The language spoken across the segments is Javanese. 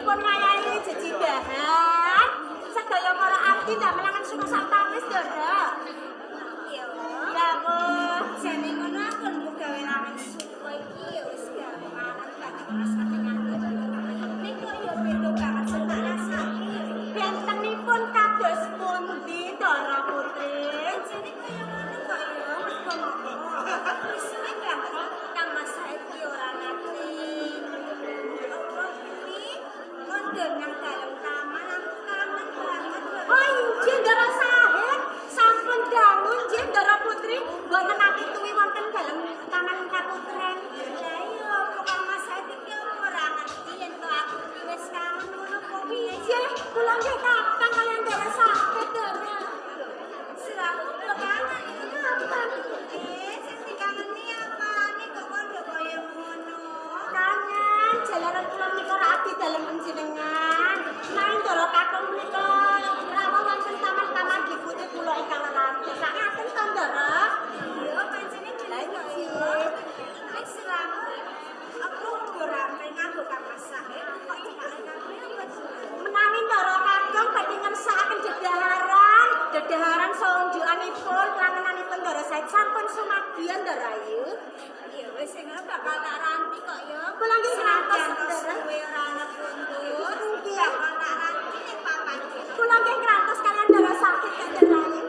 pun ngayahi jejidahan. Sedaya para abdi damelangan suku santawis Dara. Iya. Ya kok. Jane ngono aku mbok gawe ramen suko iki ya wis gampang banget rasane nganggo. Nek kok ya beda banget sing tak rasake. Bentenipun kados pundi Dara Putri? Jane kaya ngono kok ya mergo ngono. Wis suwe gampang kang Mas saiki ora ngerti. Apa kuwi mondor nang dalem taman aku kangen banget. Oh injih Dara Sahid, sampun dangun nggih Dara Putri, mboten ati tuwi wonten dalem taman kaputren. Lah iya kok kang Mas saiki iki ora ngerti yen to aku wis kangen ngono kok piye. Nggih, kula nggih kapan kalian Dara Sahid Dara. Selaku kangen iki kapan? Sing dikangeni apane kok kondo kaya ngono. Kangen jalaran kula menika ra ati dalem panjenengan. Nanging Dara kakung menika rawuh wonten taman-taman di putih kula ingkang lelampah. Sak ngaten to Dara? Yo pancene bener kok ya. Wis selaku aku ora nganggo kang Mas Sahe kok cekake kabeh apa Menawi Dara kakung badhe ngersakaken dedaharan saunjukanipun klangenanipun Dara Sahid sampun sumadian Dara Ayu. ya wis sing bakal tak ranti kok ya. Kula nggih ngantos terus Dara. kowe ora ana pundur. Nggih. Bakal tak ranti nek papan. Kula nggih ngantos kalian Dara Sahid kan Dara Ayu.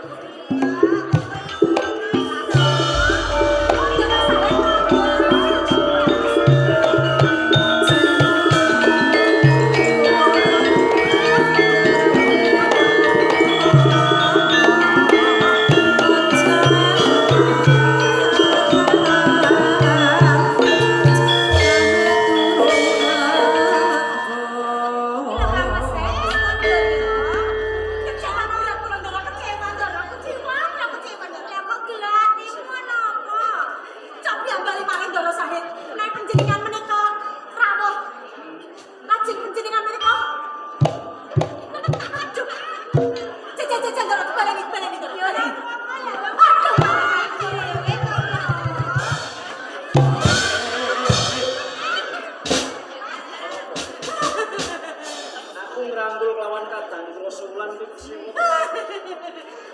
Aku ngrangkul lawan kadang terus wulan iki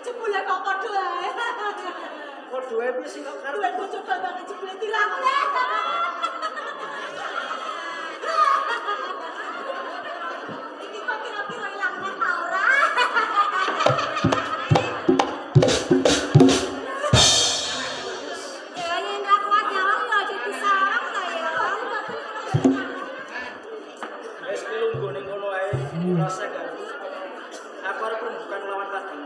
Jebule kok padha ae. padha wae piye sing kok karo Duwe bojo banget jebule tilang. Iki kok kira-kira ilangnya ta ora? Ya yen ra kuat nyawa ya aja disarang ta ya. wis lungguh ning kono ae rasa kan. Aku arep rembukan lawan kadang.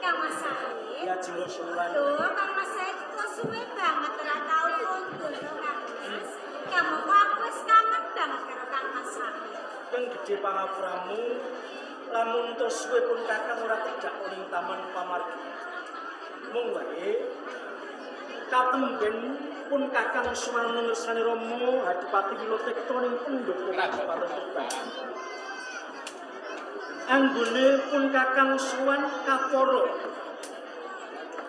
Kang Mas Said. Ya jero wulan. Loh, Kang Mas Said kok suwe banget ora tau kuntul to Kang Mas. Kamu kok aku wis kangen banget karo Kang Mas Said. Kang gedhe pangapuramu lamun terus suwe pun kakang ora tidak ning taman pamargi. Mung wae katemben pun kakang suwana ngersani Romo Hadipati Wilotekto ning pendhuk Kabupaten Tuban. Anggone pun kakang suwan Kaporo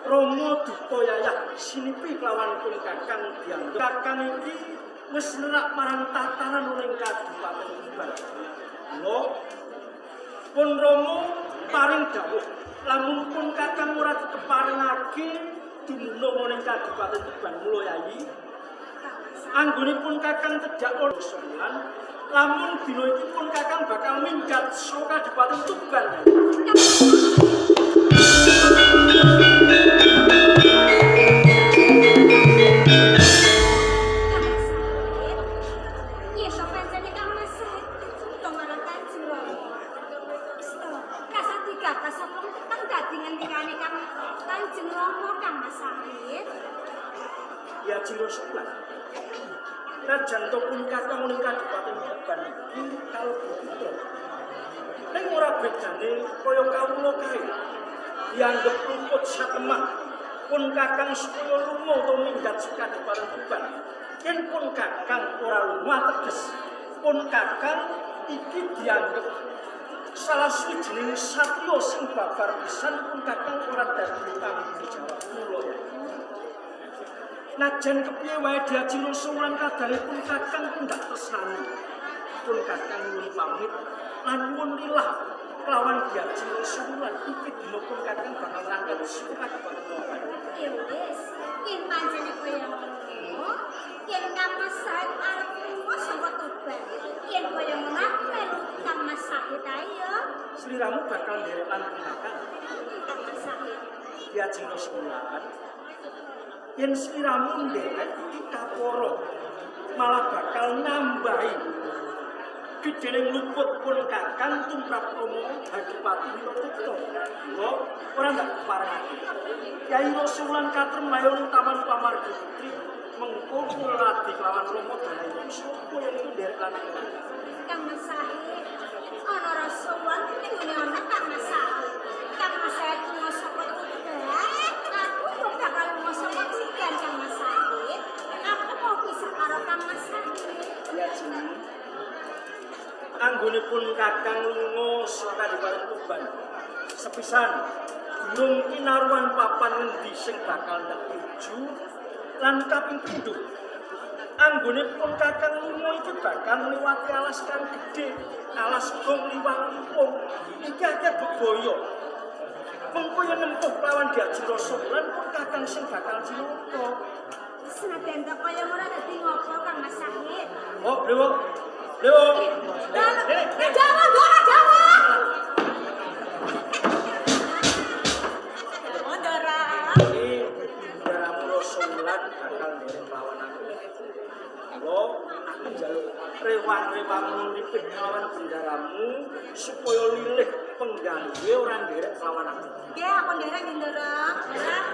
Romo Duka Yayah sinipi kelawan pun kakang dianggep kakang iki wis nerak marang tatanan ning Kabupaten Tuban. Lho pun Romo paring dawuh lamun pun kakang ora dikeparingake dumunung ning Kabupaten Tuban mulo yayi anggone pun kakang tedhak ana sembilan lamun dina iki pun kakang bakal minggat saka Kabupaten Tuban. Iya, so pancene Kang Mas Said to marang Kanjeng Rama. Kasat tiga kasepung tekan dadi ngendikane Kanjeng Rama Kang Mas Said. Ya jero sebelah. Rajan to pun kakang ning Kabupaten Tuban iki kalebu putra. Ning ora bedane kaya kawula kae. Dianggep luput satemah pun kakang supaya lunga to minggat saka Kabupaten Tuban. Yen pun kakang ora lunga teges pun kakang iki dianggep salah suwijining satya sing babar pisan pun kakang ora dadi tanggung jawab kula. Najan kepiye wae Diaji Rasa Wulan kadangipun Kakang ndak tresnani. Pun Kakang nyuwun pamit lan nyuwun lilah kelawan Diaji Rasa Wulan iki dina pun Kakang bakal rangkep surat permohonan. Ya wis, yen pancene kaya ngono, yen Kang Mas Sahid arep lunga saka Tuban. Yen kaya ngono melu Kang Mas Sahid ayo. Sliramu bakal nderek lan Kakang Kang Mas Sahid. Diaji Rasa Wulan. Yen sliramu nderek iki kaporo malah bakal nambahi gedene luput pun Kakang tumrap Romo Hadipati Wirapukta. Yo, ora ndak keparengake. Kyai Rasa Wulan katrem mayung Taman Pamargi Putri mengko ngladi kelawan Romo Danayana sapa yen iku nderek lan Kang Mas Sahid, ana Rasa Wulan ning ngene ana Kang Mas Sahid. Kang Mas Sahid lunga saka Tuban, aku yo bakal lunga saka Tuban Kang Mas Sahid. Aku mau pisah karo Kang Mas Sahid. ya jeneng. Anggonipun Kakang lunga saka Kadipaten Tuban. Sepisan gunung kinaruan papan ngendi sing bakal ndak tuju lan kaping pindho. Anggonipun Kakang lunga iki bakal ngliwati alas kang gedhe, alas gong liwang limpung. Iki akeh bebaya. Mengko yen nempuh lawan Diaji Rasa Wulan pun Kakang sing bakal cilaka. Senajan tak kaya ora dadi ngopo Kang Mas Sahid. Oh, Dewa. Dewa. Jawa, Dora, Jawa. Ndara. Iki Daramu Rasa Wulan bakal nderek lawan aku. Aku njaluk rewang-rewangmu nipih lawan bendaramu supaya lilih pengganggu ora nderek lawan aku. Nggih, aku nderek Ndara.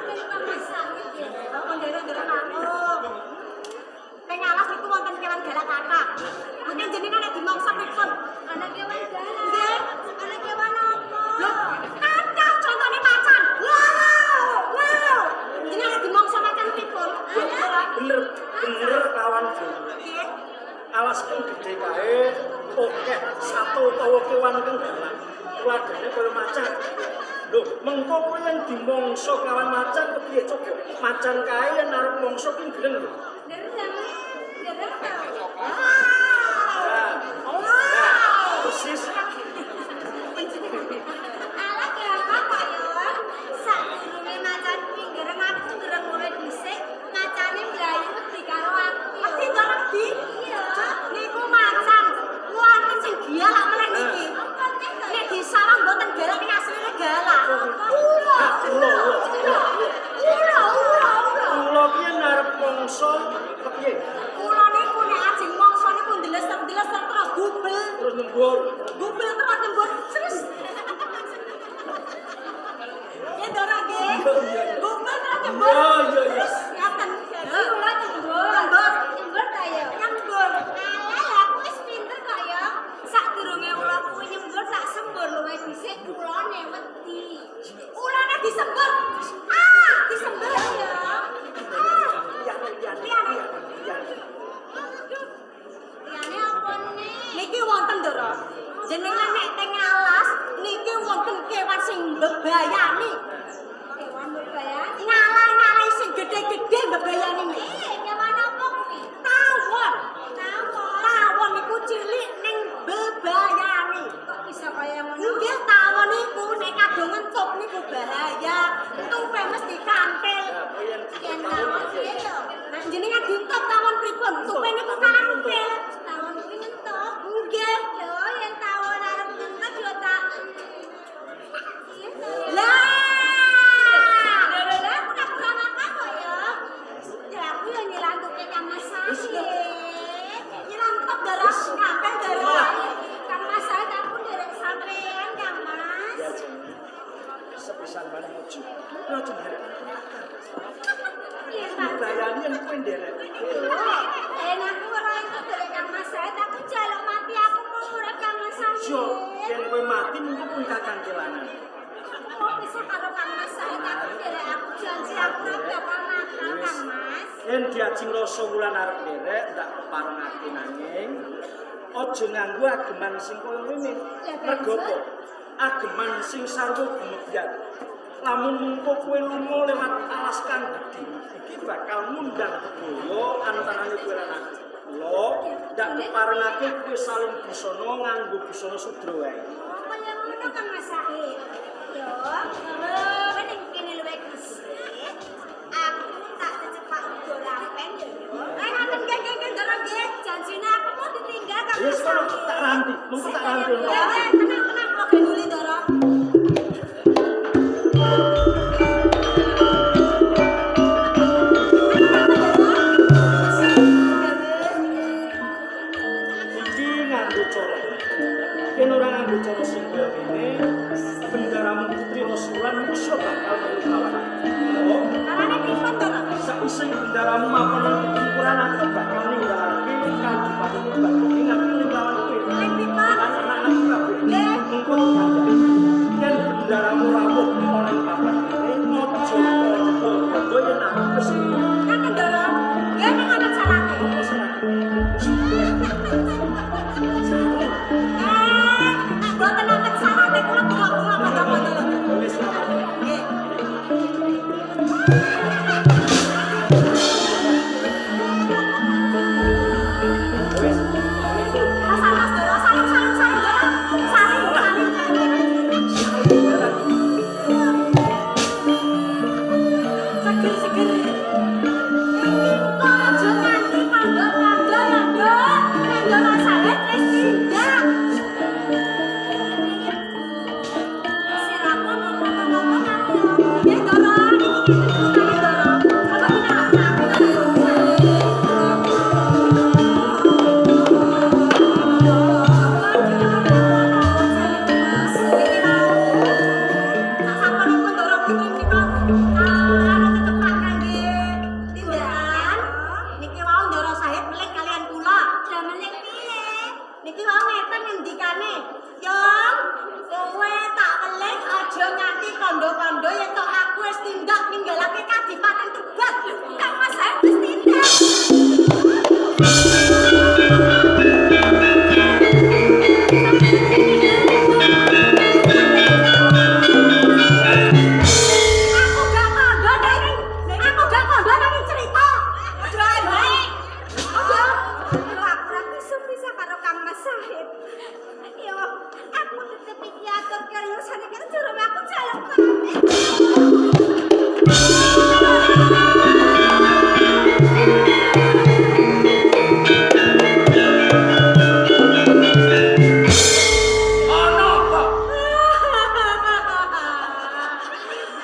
Ning Kang Mas Sahid ya. Aku nderek Ndara aku. Teng alas iku wonten kewan galak kakak. Mungkin jenengan nek dimangsa pripun? Anak kewan galak. Nggih. Anak kewan apa? Loh, ada contone macan. Wow! Wow! Jenengan nek dimangsa macan pripun? Bener kawan Dewa. Nggih. Alas kang gedhe kae akeh satu utawa kewan kang galak. Tuladhane kaya macan. Lho, mengko kowe yen dimangsa kawan macan kepiye coba? Macan kae yen arep mangsa ki gelem lho. Persis. Ala kenapa Pak Yon? Sakdurunge macan kuwi ngereng aku ngereng mulai dhisik, macane mlayu wedi karo aku. Wedi karo wedi? Iya. Niku macan. Wonten sing galak meneh niki. Nek disawang mboten galak ning asline galak. Kula ki yen arep mangsa kepiye? Kula niku nek ajeng mangsa niku ndeles-ndeles terus gubel. Terus nembur. Gubel terus nembur. Terus. Ya Dora nggih. Gubel terus nembur. Iya. Terus ngaten. Kula nyembur. Nyembur ta ya? Nyembur. Alah, aku wis pinter kok ya. Sakdurunge ula kuwi nyembur tak sembur luwih dhisik kulone wedi. Ulane disembur. Disembur ya. Liyane apa nih? Niki wonten Dora. Jenengan nek teng alas niki wonten kewan sing mbebayani. Kewan bebayani. Ngalah-ngalah sing gede-gede mbebayani niki. Kewan apa kuwi? Tawon. Tawon. Tawon niku cilik ning bebayani. Kok bisa kaya ngono? Nggih tawon niku nek kadung ngentup niku bahaya. Entupe mesti kantil. Yen tawon piye yo? Nah jenengan dintup tawon pripun? Entupe niku kantil. Tawon kuwi ngentok. Nggih. Yo yen tawon arep ngentok yo tak. Iya to. Lah. Lah pura-pura makan kok ya. Ya aku yo nyelantuke Kang Mas Sahid. Nyelantup Dora. Ngapain Dora? Kang Mas Sahid aku nderek sampean Kang Mas. Ya jeneng. Sepisan maneh ojo. Ojo nderek. Iya Pak. Bayani yen kowe nderek. Aku ora iso nderek Kang Mas Sahid, aku jaluk mati aku mau urip Kang Mas Sahid. Yo, yen kowe mati mengko pun Kakang kelanan. Mau pisah karo Kang Mas Sahid, aku nderek aku janji aku ora bakal nakal Kang Mas. Yen Diaji Rasa Wulan arep nderek ndak keparengake nanging aja nganggo ageman sing kaya ngene. Mergo apa? Ageman sing sarwa gumedyan. lamun mengko kowe lunga lewat alas kang gedhe iki bakal ngundang bebaya antarane kowe lan aku. Lho, ndak keparengake kowe saling busana nganggo busana sudra wae. Apa yang ngono Kang Mas Said? Yo, ning kene luwih dhisik. Aku tak cecepak uga lampen yo. Ngaten geng dorong nggih, janjine aku mau ditinggal Kang Mas Wis Said. tak ranti, mengko tak ranti. Tenang, kok genduli dorong. Iki nganggo cara. Yen ora nganggo cara sing kaya ngene, bendaramu Putri Rasulan iso bakal melawan. Oh, Carane pripun to, Kang? saisih bendaramu mapan ukuran aku bakal ninggalake Kabupaten Bandung nganti ninggalake kowe. Lek pripun? Anak-anak kabeh. Mengko diandani. Yen bendaramu rawuh oleh papan ini, mojo kondo yen aku wis Kang dorong. Nggih ning ana salate. Mboten nonton salate kula kula padha-padha. Wis Nggih. wis Salam dorong, salam dorong. Saling. Seger-seger. Kok aja nganti kandha-kandha ya, Mbak. Nek dorong saleh wis tindak. Siramu ngomong-ngomong aku. Nggih, dorong. Iki dorong. Coba kita kondo-kondo yang tok aku wis tindak ninggalake Kadipaten Tuban. Kang Mas Said wis tindak. Aku gak kondo ning cerita. Aja. Aku bisa karo Kang Mas Said. Yo, aku tetep iki atur karo urusan iki durung aku jalan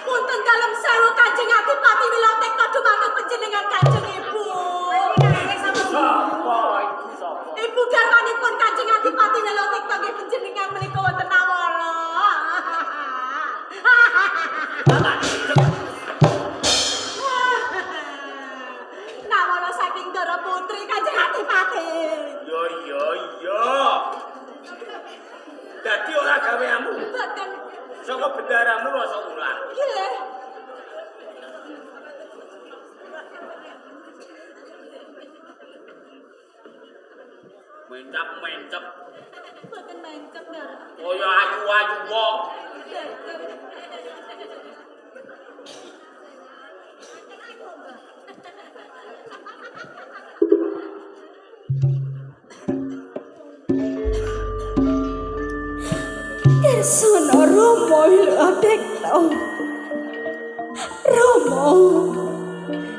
Punten dalem sewu Kanjeng Adipati Wilotek dumateng panjenengan Kanjeng Ibu. sapa iku sapa? Ibu garwanipun Kanjeng Adipati Wilotek nggih panjenengan menika wonten Nawala. Nawala saking Dara Putri Kanjeng Adipati. Yo. Dadi ora gaweanmu. Boten Saka bendaramu rasa ulang. nggih. Mencap-mencap Boten mencep Dara. kaya ayu-ayu wong. Kersono Romo Wilotekto. Romo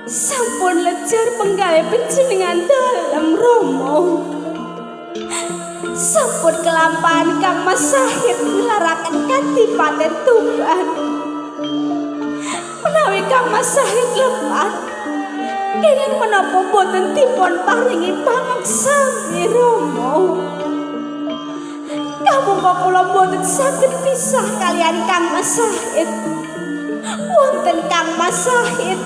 sampun lejar penggawe panjenengan dalem Romo. Sampun kelampahan Kang Mas Said ngelaraken Kadipaten Tuban. Menawi Kang Mas Said lepat, kenging menapa boten dipun paringi pangaksami Romo. Kamu kok kula boten saged pisah kalian Kang Mas Said. Wonten Kang Mas Said,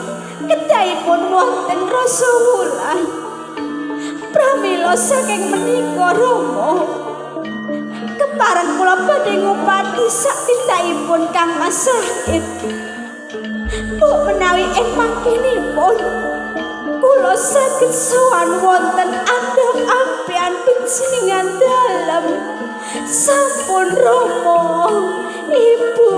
kedahipun wonten rasa wulan. Pramila saking menika Romo, kepareng kula badhe ngupati sak tindakipun Kang Mas Said. Mbok menawi ing mangkenipun kula saged sowan wonten andhap ampean panjenengan dalem. Sampun Romo, Ibu.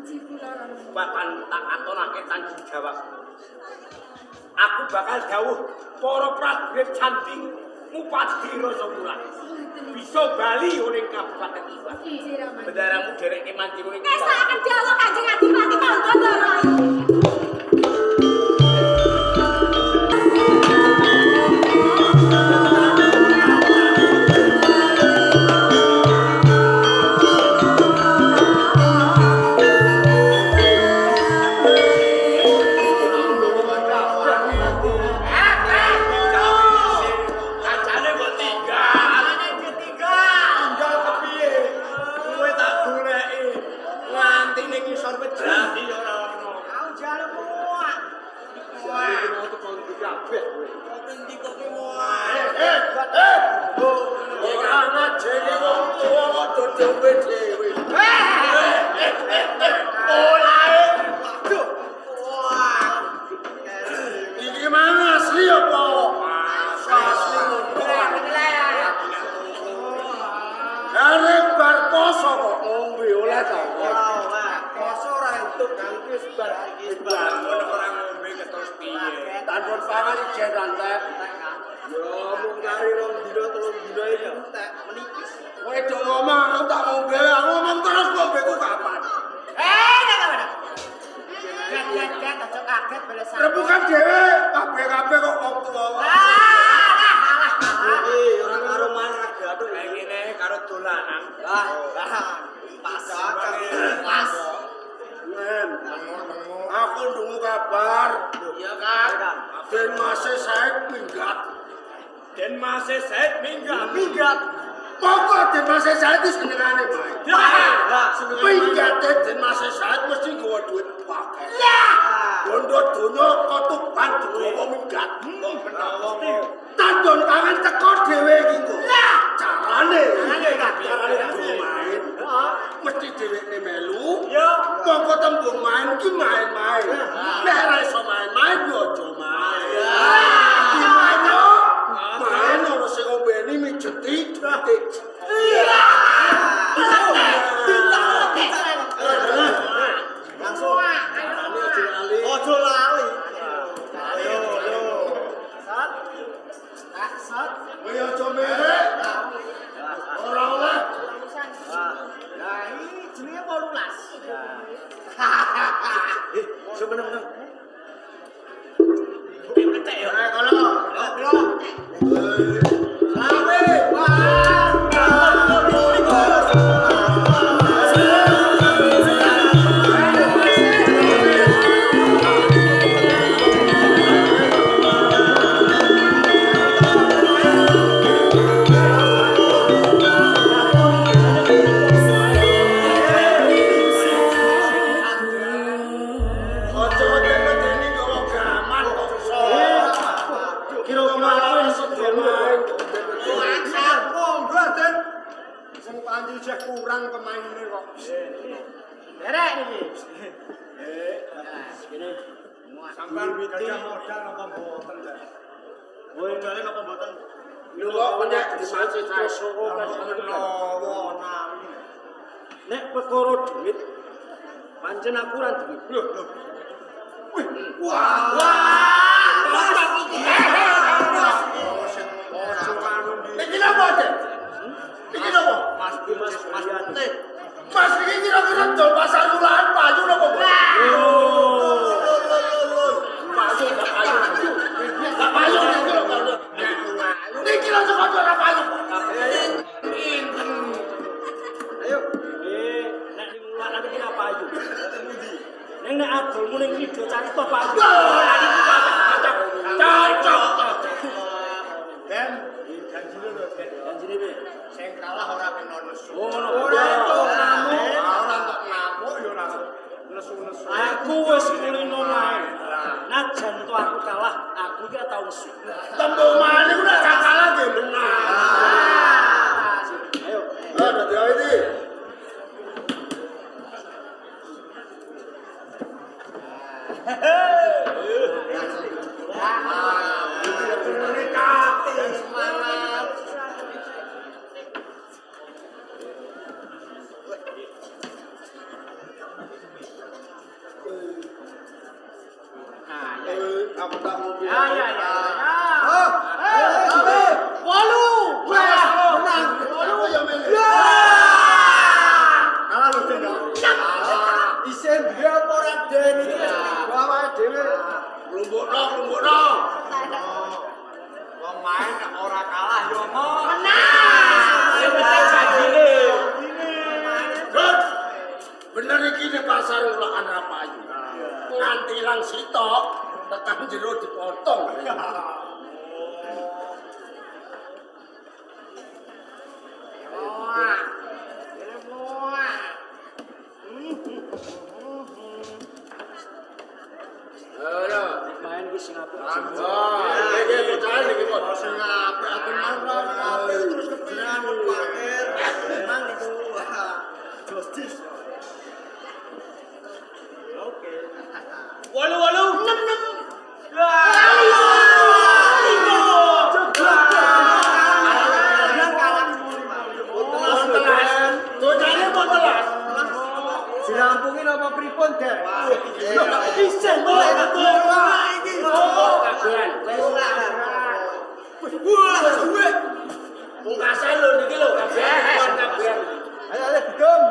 janji kula Rama. Bahkan tak atonake tanggung jawab. Aku bakal dawuh para prajurit candi Mupati Rasa Wulan. Bisa bali ning Kabupaten Tuban. Inggih Rama. Bendaramu dereke manjing ning Ngesakaken dawuh Kanjeng Adipati Pandana. Rebukan dhewe, kabeh-kabeh kok wong tuwa. Ora karo maraga to ngene karo dolanan. Pas. Men, aku ndungu kabar. Iya, Kang. Den Mas Said minggat. Den Mas Said minggat. Pokok Den Mas Said iki senengane bae. Minggat Den Mas Said mesti nggawa duit pakai. Bondo donya kotuban digawa minggat. Menawa Tandon kangen teko dhewe iki kok. Carane main. Mesti dheweke melu. ya Monggo tembung main ki main-main. Nek ora iso main-main yo aja main. Ki main yo. Main ora sing ngombeni mijeti detik. langsung. Ojo lali. Ayo. Sat. Kowe aja merek. Ora oleh. Nah, ini jenenge 18. Sebenarnya. Petek ya. Kalau. Kurang pemainnya kok. Derek iki. Sampai gajah modal apa mboten, Cak? Kowe modale napa mboten? Lho kok penyek disaci terus Menawa nami. Nek perkara duit pancen aku ora duwe. Iki napa, Cak? Iki napa? Mas Yate. Mas iki kira-kira dol pasar kulaan payu napa, Bos? Payu gak payu. Gak payu iki lho kalau. Iki lho kok ora payu. Ayo. Nek ning ulak iki ora payu. Ning nek adolmu ning video carita payu. Cocok. Ben, janjine lho, Ben. Janjine piye? Sing kalah ora kena nesu. Oh, ngono. Ora entuk ngamuk, ora entuk ngamuk ya ora nesu-nesu. Aku wis kulino main. Najan to aku kalah, aku iki ora tau nesu. Tembung main iku nek gak kalah nggih menang. Ayo. Dadi ae iki. Bener iki ning pasar Ulakan Rapayu. Nganti lang sitok tekan jero dipotong. Main ke Singapura. Iki bocah iki kok Singapura aku terus kepikiran parkir. Memang itu justice. Oke. 88. Bocahnya mau telas. Dirampungin apa pripun, Dek? Isen mulai iki. Pungkasan lho niki lho kabeh. Ayo gedung.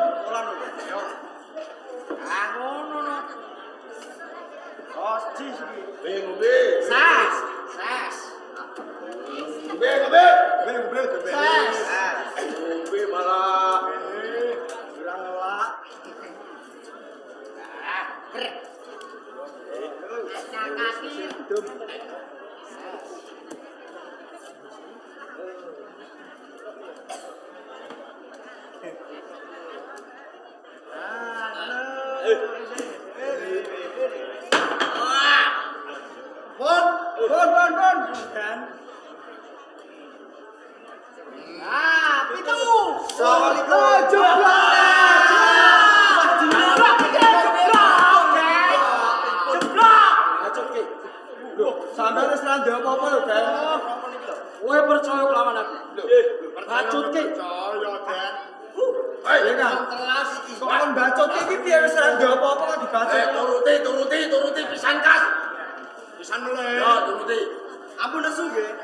Justice iki. Ngombe. Sas. Ngombe. Sas. Ngombe malah Kurang ngelak. Bon. Kan. Itu. Assalamualaikum. Sampai wis ra ndek apa-apa lho, Den. Kowe percaya kelawan aku. Bacut ki. Percaya, Den. Ayo Kan telas iki. Kok kon bacot iki piye wis ra ndek apa-apa kok dibacot. turuti pisan kas. Pisan mulai. Ya, turuti. Ampun nesu nggih.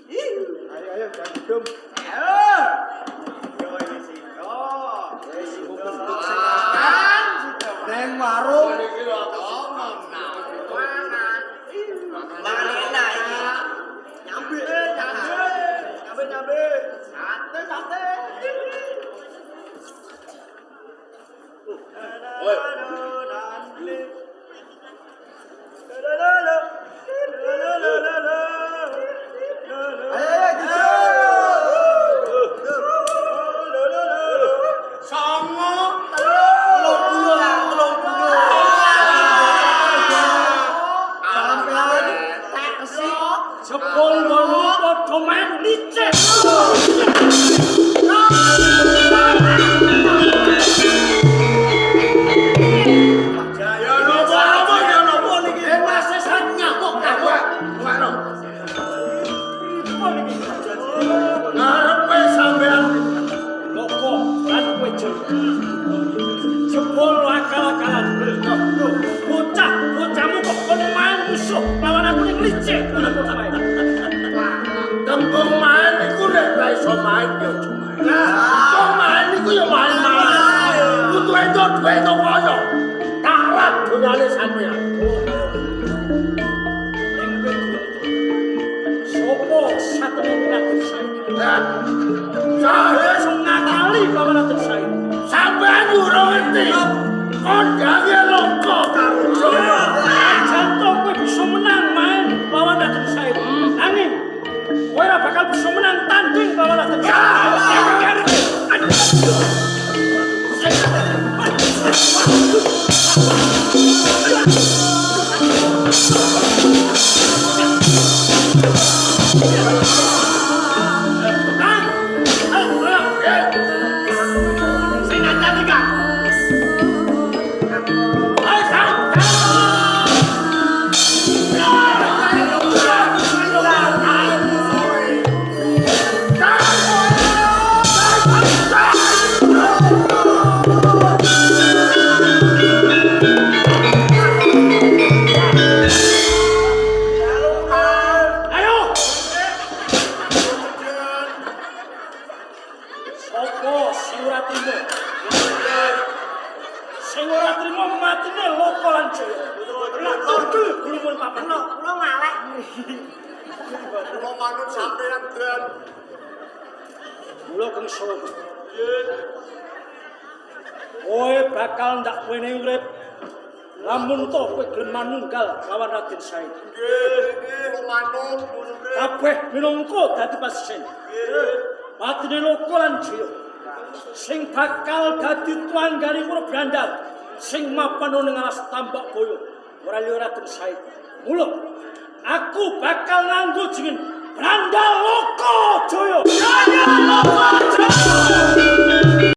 Ayo, jangan gedung. Ayo. Yo iki sih. Wis sibuk sekarang. Neng warung. Niki lho aku. Mangan enak iki. Nyambe. Sate. Oi. Songo. Jebul wolu padha main licik. Ya nopo niki? Masih sak nyamuk kamu. Ngono. Ngarepe sampean Loko lan kowe jebul akal-akalan. Bocahmu kok kon main musuh lawan aku ning licik. tembung main iku nek ra iso main ya cuma. Kok main iku ya main. Kudu entuk duit to kaya. Tarat donyane sampean. Sopo satene aku saiki. Saya Sing ngakali lawan aku saiki. sampean ora ngerti. Kondange loko karo Jawa. Jantung kowe bisa menang main lawan aku saiki. Angin kowe ora bakal bisa menang tanding lawan aku saiki. Hey! trimo matine Loko lan Jaya. Tugel gulumun papan. Kula ngalek. Kula manut sampeyan, Den. Mula kengso. Kowe bakal ndak wene urip. Lamun to kowe gelem manunggal lawan Raden Said. Nggih, manut, murid. Kabeh minangka dadi pasien. Patine Loko lan Jaya. Sing bakal dadi tuanggane Wura Brandal. Sing mapan ning alas tambak boyo. Ora liya Raden Said. Mula aku bakal nganggo jeneng Brandal Loko Jaya. Jaya Loko Jaya.